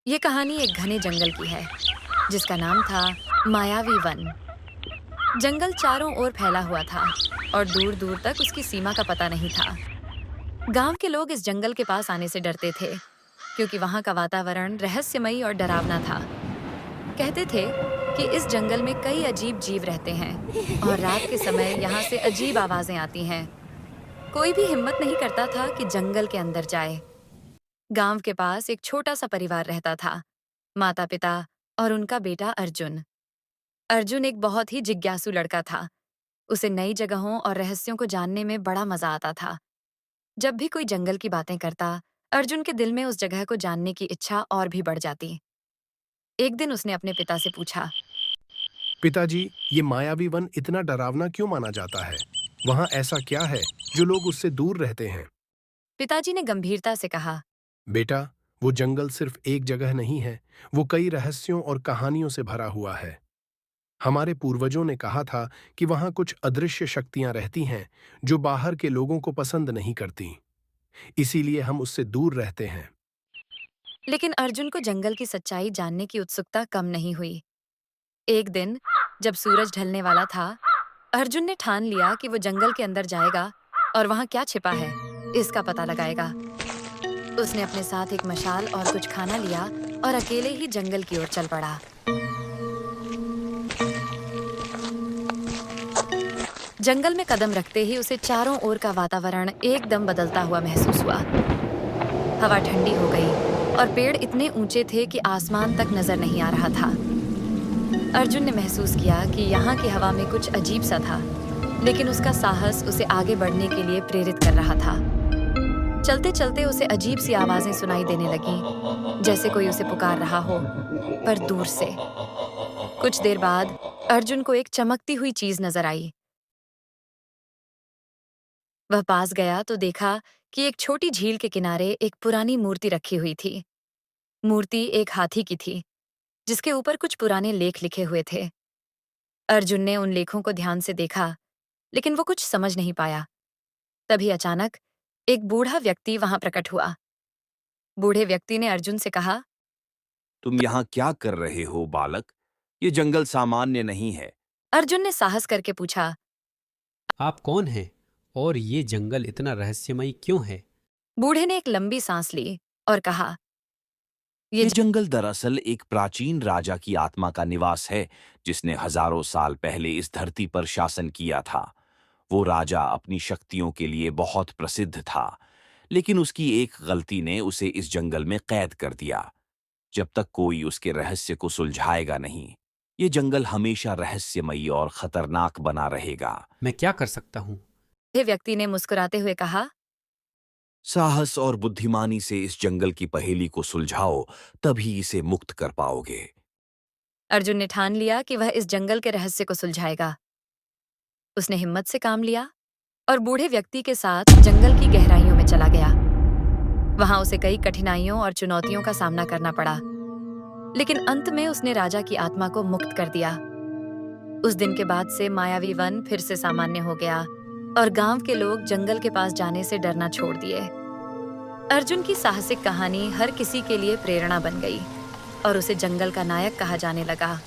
ये कहानी एक घने जंगल की है जिसका नाम था मायावी वन। जंगल चारों ओर फैला हुआ था और दूर दूर तक उसकी सीमा का पता नहीं था। गांव के लोग इस जंगल के पास आने से डरते थे क्योंकि वहां का वातावरण रहस्यमयी और डरावना था। कहते थे कि इस जंगल में कई अजीब जीव रहते हैं और रात के समय यहाँ से अजीब आवाजें आती हैं। कोई भी हिम्मत नहीं करता था कि जंगल के अंदर जाए। गांव के पास एक छोटा सा परिवार रहता था, माता पिता और उनका बेटा अर्जुन। अर्जुन एक बहुत ही जिज्ञासु लड़का था। उसे नई जगहों और रहस्यों को जानने में बड़ा मजा आता था। जब भी कोई जंगल की बातें करता, अर्जुन के दिल में उस जगह को जानने की इच्छा और भी बढ़ जाती। एक दिन उसने अपने पिता से पूछा। पिताजी, ये मायावी वन इतना डरावना क्यों माना जाता है? वहाँ ऐसा क्या है जो लोग उससे दूर रहते हैं? पिताजी ने गंभीरता से कहा। बेटा, वो जंगल सिर्फ एक जगह नहीं है, वो कई रहस्यों और कहानियों से भरा हुआ है। हमारे पूर्वजों ने कहा था कि वहाँ कुछ अदृश्य शक्तियां रहती हैं जो बाहर के लोगों को पसंद नहीं करती। इसीलिए हम उससे दूर रहते हैं। लेकिन अर्जुन को जंगल की सच्चाई जानने की उत्सुकता कम नहीं हुई। एक दिन जब सूरज ढलने वाला था, अर्जुन ने ठान लिया कि वो जंगल के अंदर जाएगा और वहां क्या छिपा है इसका पता लगाएगा। उसने अपने साथ एक मशाल और कुछ खाना लिया और अकेले ही जंगल की ओर चल पड़ा। जंगल में कदम रखते ही उसे चारों ओर का वातावरण एकदम बदलता हुआ महसूस हुआ। हवा ठंडी हो गई और पेड़ इतने ऊंचे थे कि आसमान तक नजर नहीं आ रहा था। अर्जुन ने महसूस किया कि यहाँ की हवा में कुछ अजीब सा था, लेकिन उसका साहस उसे आगे बढ़ने के लिए प्रेरित कर रहा था। चलते चलते उसे अजीब सी आवाजें सुनाई देने लगीं, जैसे कोई उसे पुकार रहा हो, पर दूर से। कुछ देर बाद अर्जुन को एक चमकती हुई चीज नजर आई। वह पास गया तो देखा कि एक छोटी झील के किनारे एक पुरानी मूर्ति रखी हुई थी। मूर्ति एक हाथी की थी, जिसके ऊपर कुछ पुराने लेख लिखे हुए थे। अर्जुन ने उन लेखों को ध्यान से देखा, लेकिन वो कुछ समझ नहीं पाया। तभी अचानक एक बूढ़ा व्यक्ति वहां प्रकट हुआ। बूढ़े व्यक्ति ने अर्जुन से कहा। तुम यहाँ क्या कर रहे हो, बालक? ये जंगल सामान्य नहीं है। अर्जुन ने साहस करके पूछा। आप कौन हैं और ये जंगल इतना रहस्यमयी क्यों है? बूढ़े ने एक लंबी सांस ली और कहा। ये ये जंगल दरअसल एक प्राचीन राजा की आत्मा का निवास है, जिसने हजारों साल पहले इस धरती पर शासन किया था। वो राजा अपनी शक्तियों के लिए बहुत प्रसिद्ध था, लेकिन उसकी एक गलती ने उसे इस जंगल में कैद कर दिया। जब तक कोई उसके रहस्य को सुलझाएगा नहीं, ये जंगल हमेशा रहस्यमयी और खतरनाक बना रहेगा। मैं क्या कर सकता हूँ? बूढ़े व्यक्ति ने मुस्कुराते हुए कहा। साहस और बुद्धिमानी से इस जंगल की पहेली को सुलझाओ, तभी इसे मुक्त कर पाओगे। अर्जुन ने ठान लिया कि वह इस जंगल के रहस्य को सुलझाएगा। उसने हिम्मत से काम लिया और बूढ़े व्यक्ति के साथ जंगल की गहराइयों में चला गया। वहां उसे कई कठिनाइयों और चुनौतियों का सामना करना पड़ा, लेकिन अंत में उसने राजा की आत्मा को मुक्त कर दिया। उस दिन के बाद से मायावी वन फिर से सामान्य हो गया और गांव के लोग जंगल के पास जाने से डरना छोड़ दिए। अर्जुन की साहसिक कहानी हर किसी के लिए प्रेरणा बन गई और उसे जंगल का नायक कहा जाने लगा।